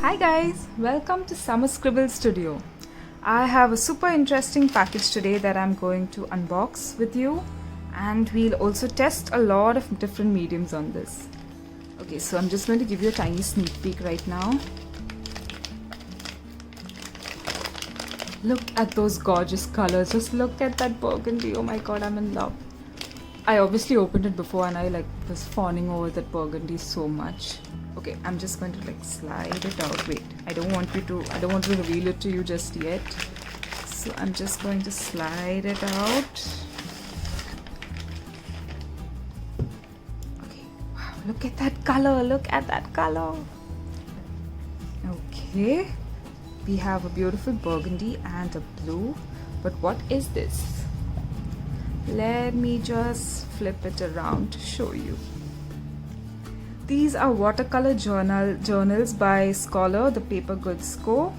Hi guys, welcome to Summer Scribble Studio. I have a super interesting package today that I'm going to unbox with you, and we'll also test a lot of different mediums on this. Okay, so I'm just going to give you a tiny sneak peek right now. Look at those gorgeous colors. Just look at that burgundy. Oh my god, I'm in love. I obviously opened it before and I was fawning over that burgundy so much. Okay, I'm just going to slide it out. Wait, I don't want to reveal it to you just yet. So I'm just going to slide it out. Okay, wow, look at that color, Okay, we have a beautiful burgundy and a blue, but what is this? Let me just flip it around to show you. These are watercolor journals by Scholar, the Paper Goods Co.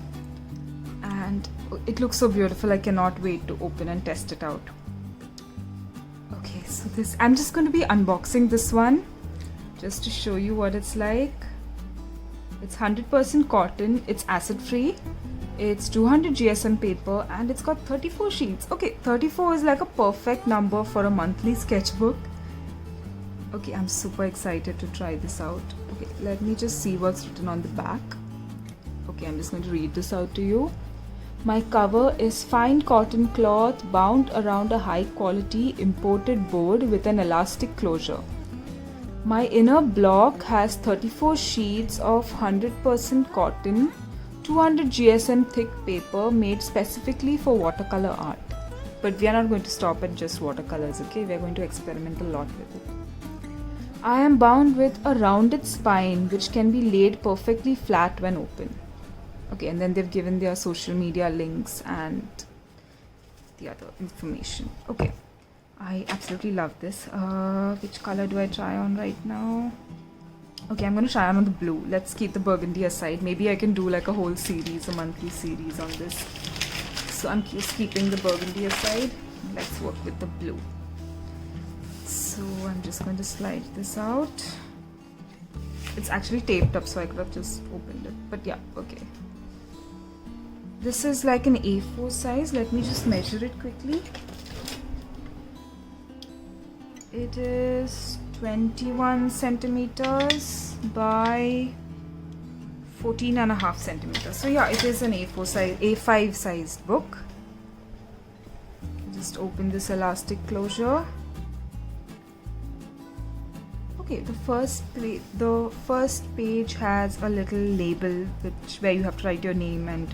And it looks so beautiful. I cannot wait to open and test it out. Okay, so I'm just going to be unboxing this one just to show you what it's like. It's 100% cotton, it's acid free, it's 200 GSM paper, and it's got 34 sheets. Okay, 34 is like a perfect number for a monthly sketchbook. Okay, I'm super excited to try this out. Okay, let me just see what's written on the back. Okay, I'm just going to read this out to you. My cover is fine cotton cloth bound around a high quality imported board with an elastic closure. My inner block has 34 sheets of 100% cotton, 200 GSM thick paper made specifically for watercolor art. But we are not going to stop at just watercolors, okay? We are going to experiment a lot with it. I am bound with a rounded spine which can be laid perfectly flat when open. Okay, and then they've given their social media links and the other information. Okay, I absolutely love this. Which color do I try on right now? Okay, I'm going to try on the blue. Let's keep the burgundy aside. Maybe I can do like a whole series, a monthly series on this. So I'm just keeping the burgundy aside. Let's work with the blue. So I'm just going to slide this out. It's actually taped up, so I could have just opened it. But yeah, okay. This is like an A4 size. Let me just measure it quickly. It is 21 centimeters by 14.5 centimeters. So yeah, it is an A4 size, A5 sized book. Just open this elastic closure. Okay, the first page has a little label where you have to write your name and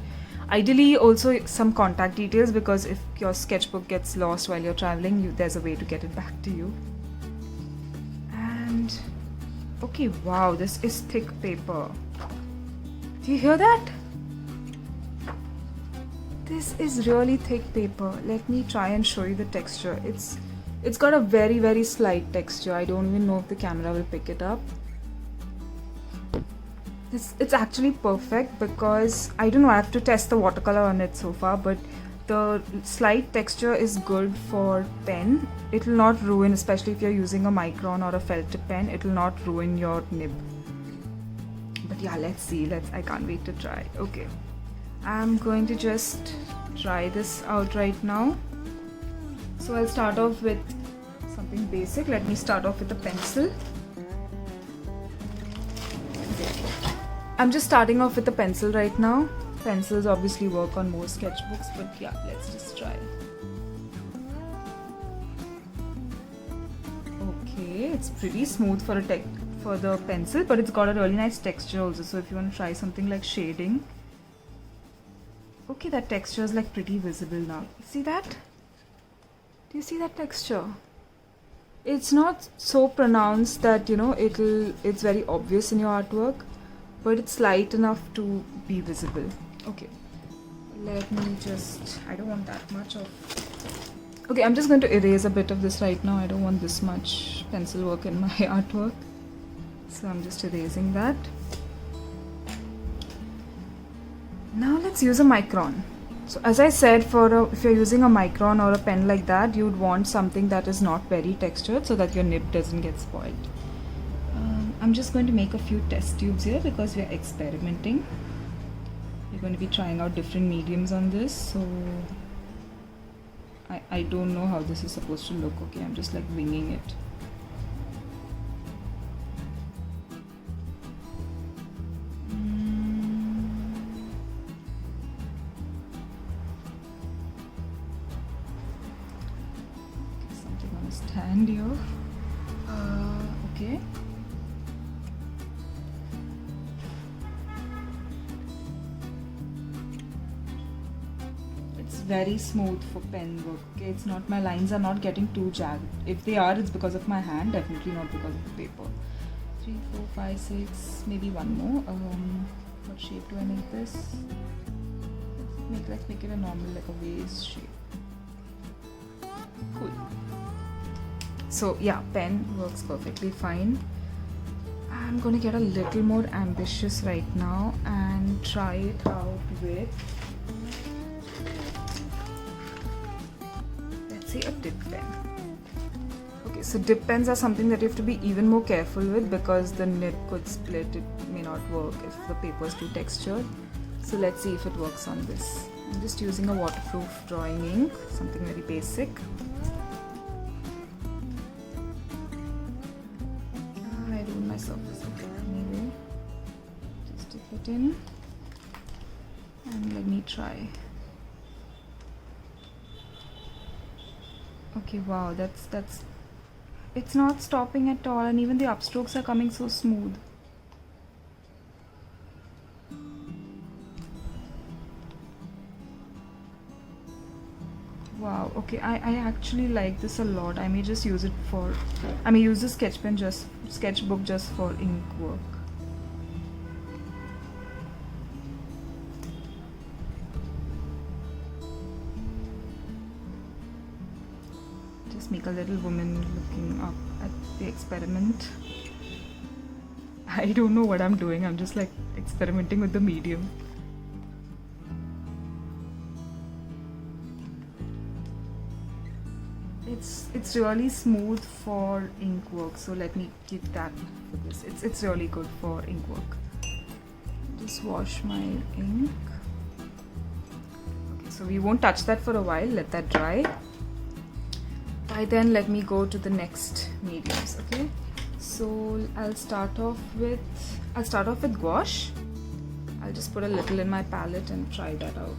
ideally also some contact details, because if your sketchbook gets lost while you're traveling, there's a way to get it back to you. And okay, wow, this is thick paper. Do you hear that? This is really thick paper. Let me try and show you the texture. It's got a very, very slight texture. I don't even know if the camera will pick it up. It's actually perfect because, I don't know, I have to test the watercolor on it so far, but the slight texture is good for pen. It will not ruin, especially if you're using a micron or a felt tip pen, it will not ruin your nib. But yeah, let's see. I can't wait to try. Okay. I'm going to just try this out right now. So I'll start off with something basic. Let me start off with a pencil. I'm just starting off with a pencil right now. Pencils obviously work on more sketchbooks, but yeah, let's just try. Okay, it's pretty smooth for the pencil, but it's got a really nice texture also. So if you want to try something like shading, okay, that texture is like pretty visible now. See that? Do you see that texture? It's not so pronounced that, you know, it's very obvious in your artwork, but it's light enough to be visible. Okay, let me just, I don't want that much of, okay, I'm just going to erase a bit of this right now. I don't want this much pencil work in my artwork. So I'm just erasing that. Now let's use a micron. So as I said, if you're using a micron or a pen like that, you'd want something that is not very textured so that your nib doesn't get spoiled. I'm just going to make a few test tubes here because we're experimenting. We're going to be trying out different mediums on this, so I don't know how this is supposed to look. Okay, I'm just like winging it. Something on a stand here. Okay. Very smooth for pen work. Okay, it's not, my lines are not getting too jagged. If they are, it's because of my hand, definitely not because of the paper. 3, 4, 5, 6, maybe one more. What shape do I make this? Let's make it a normal, like a vase shape. Cool. So yeah, pen works perfectly fine. I'm gonna get a little more ambitious right now and try it out with, say, a dip pen. Okay, so dip pens are something that you have to be even more careful with because the nib could split. It may not work if the paper is too textured. So let's see if it works on this. I'm just using a waterproof drawing ink, something very basic. I ruined my surface. Okay, anyway, just dip it in and let me try. Okay, wow, that's it's not stopping at all, and even the upstrokes are coming so smooth. Wow, okay, I actually like this a lot. I may just use it for, I may use the sketchbook just for ink work. Make a little woman looking up at the experiment. I don't know what I'm doing. I'm just like experimenting with the medium. It's really smooth for ink work, so let me keep that for this. It's really good for ink work. Just wash my ink. Okay, so we won't touch that for a while. Let that dry. By then, let me go to the next mediums. Okay, so I'll start off with gouache. I'll just put a little in my palette and try that out.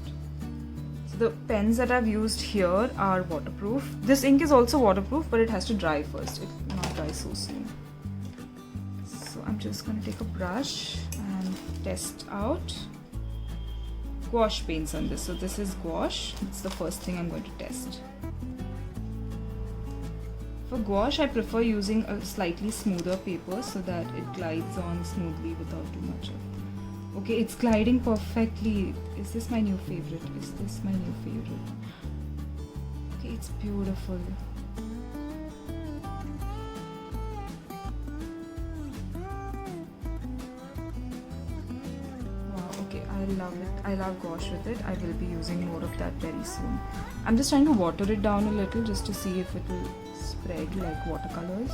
So the pens that I've used here are waterproof. This ink is also waterproof, but it has to dry first. It will not dry so soon. So I'm just going to take a brush and test out gouache paints on this. So this is gouache. It's the first thing I'm going to test. For gouache, I prefer using a slightly smoother paper so that it glides on smoothly without too much of. Okay, it's gliding perfectly. Is this my new favorite? Is this my new favorite? Okay, it's beautiful. Wow, okay, I love it. I love gouache with it. I will be using more of that very soon. I'm just trying to water it down a little just to see if it will spread like watercolors.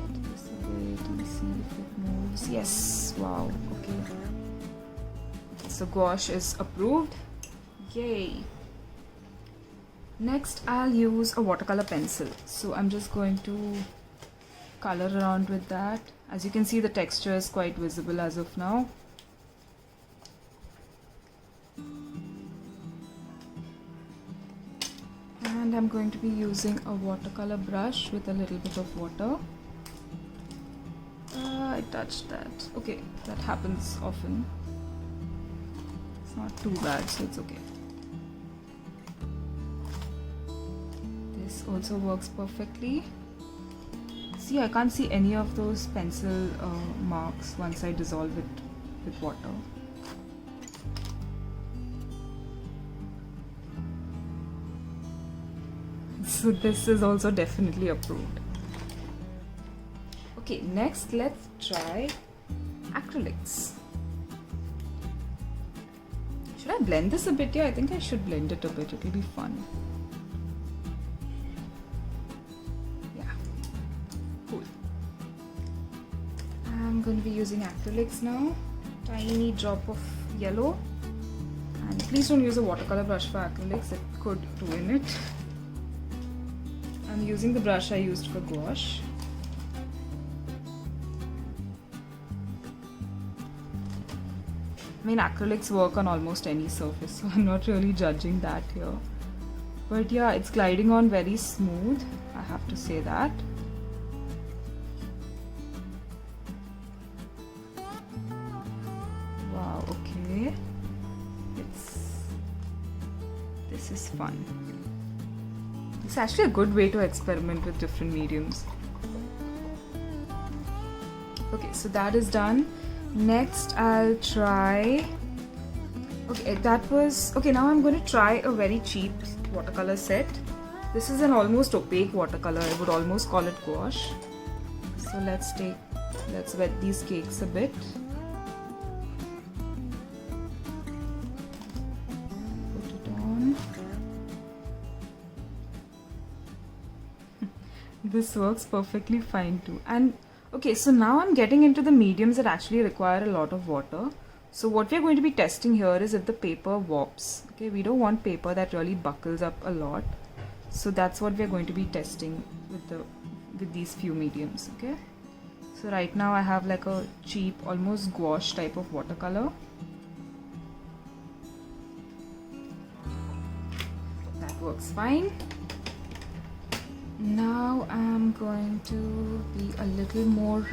This a bit and see if it moves. Yes, wow, okay. So gouache is approved. Yay! Next, I'll use a watercolor pencil. So I'm just going to color around with that. As you can see, the texture is quite visible as of now. And I'm going to be using a watercolor brush with a little bit of water. I touched that. Okay, that happens often. It's not too bad, so it's okay. This also works perfectly. See, I can't see any of those pencil marks once I dissolve it with water. So this is also definitely approved. Okay, next let's try acrylics. Should I blend this a bit? Yeah, I think I should blend it a bit. It'll be fun. Yeah, cool. I'm I'm going to be using acrylics now. Tiny drop of yellow. And please don't use a watercolor brush for acrylics, it could ruin it. I'm using the brush I used for gouache. I mean, acrylics work on almost any surface, so I'm not really judging that here. But yeah, it's gliding on very smooth, I have to say that. Wow, okay. This is fun. It's actually a good way to experiment with different mediums. Okay, so that is done. Next I'll try, now I'm going to try a very cheap watercolor set. This is an almost opaque watercolor, I would almost call it gouache. So let's wet these cakes a bit. Put it on. This works perfectly fine too. And okay, so now I'm getting into the mediums that actually require a lot of water. So what we're going to be testing here is if the paper warps. Okay, we don't want paper that really buckles up a lot. So that's what we're going to be testing with these few mediums. Okay, so right now I have like a cheap, almost gouache type of watercolor. That works fine. Now I'm going to be a little more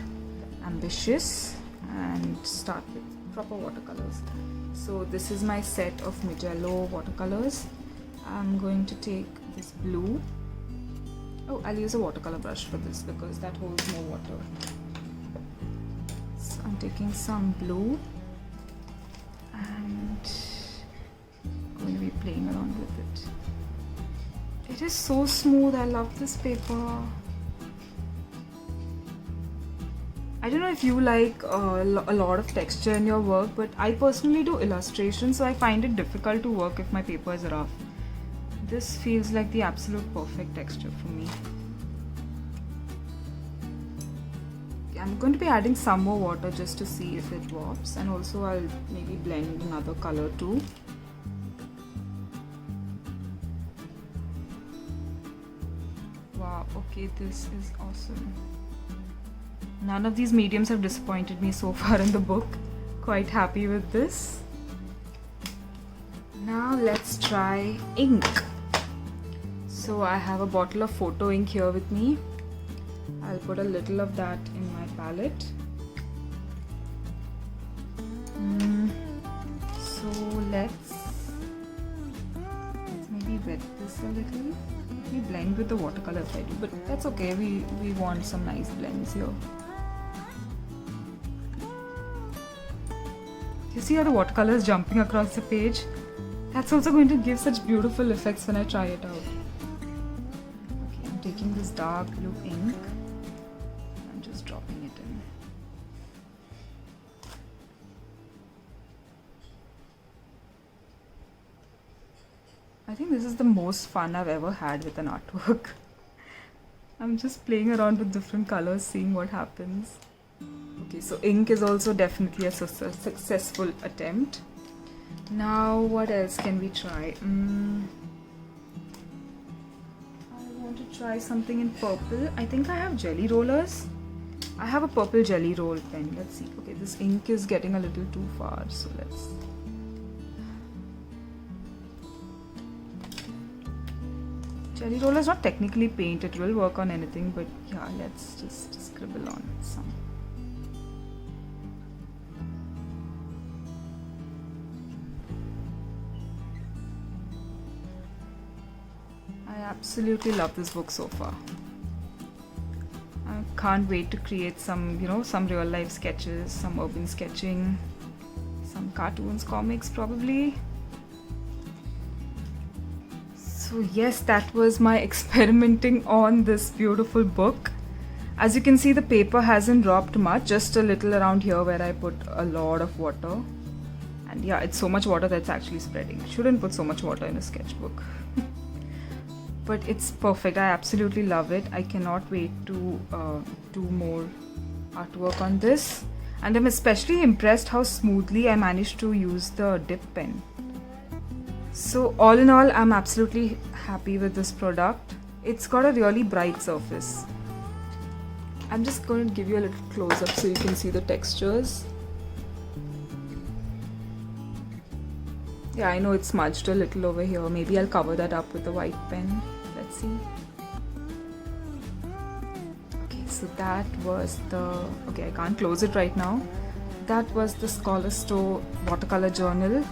ambitious and start with proper watercolors. So this is my set of Mijello watercolors. I'm going to take this blue. Oh, I'll use a watercolor brush for this because that holds more water. So I'm taking some blue and going to be playing around with it. It is so smooth, I love this paper. I don't know if you like a lot of texture in your work, but I personally do illustration, so I find it difficult to work if my paper is rough. This feels like the absolute perfect texture for me. I'm going to be adding some more water just to see if it warps, and also I'll maybe blend another color too. Wow, okay, this is awesome. None of these mediums have disappointed me so far in the book. Quite happy with this. Now let's try ink. So I have a bottle of photo ink here with me. I'll put a little of that in my palette. So let's maybe wet this a little. We blend with the watercolor if I do, but that's okay. We want some nice blends here. You see how the watercolor is jumping across the page? That's also going to give such beautiful effects when I try it out. Okay, I'm taking this dark blue ink. I'm just dropping it in. I think this is the most fun I've ever had with an artwork. I'm just playing around with different colors, seeing what happens. Okay, so ink is also definitely a successful attempt. Now what else can we try? I want to try something in purple. I think I have jelly rollers. I have a purple jelly roll pen. Let's see. Okay, this ink is getting a little too far, so let's... Jelly roller is not technically paint, it will work on anything, but yeah, let's just scribble on some. I absolutely love this book so far. I can't wait to create some, some real life sketches, some urban sketching, some cartoons, comics probably. So yes, that was my experimenting on this beautiful book. As you can see, the paper hasn't dropped much, just a little around here where I put a lot of water. And yeah, it's so much water that's actually spreading. Shouldn't put so much water in a sketchbook. But it's perfect. I absolutely love it. I cannot wait to do more artwork on this, and I'm especially impressed how smoothly I managed to use the dip pen. So all in all, I'm absolutely happy with this product. It's got a really bright surface. I'm just going to give you a little close-up so you can see the textures. Yeah, I know it's smudged a little over here. Maybe I'll cover that up with the white pen. Let's see. Okay, so that was the... Okay, I can't close it right now. That was the Scholar Store watercolor journal.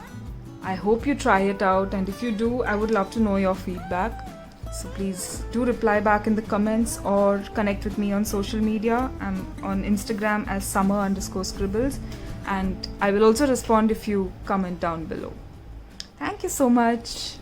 I hope you try it out, and if you do, I would love to know your feedback. So please do reply back in the comments or connect with me on social media. I'm on Instagram as summer_scribbles, and I will also respond if you comment down below. Thank you so much.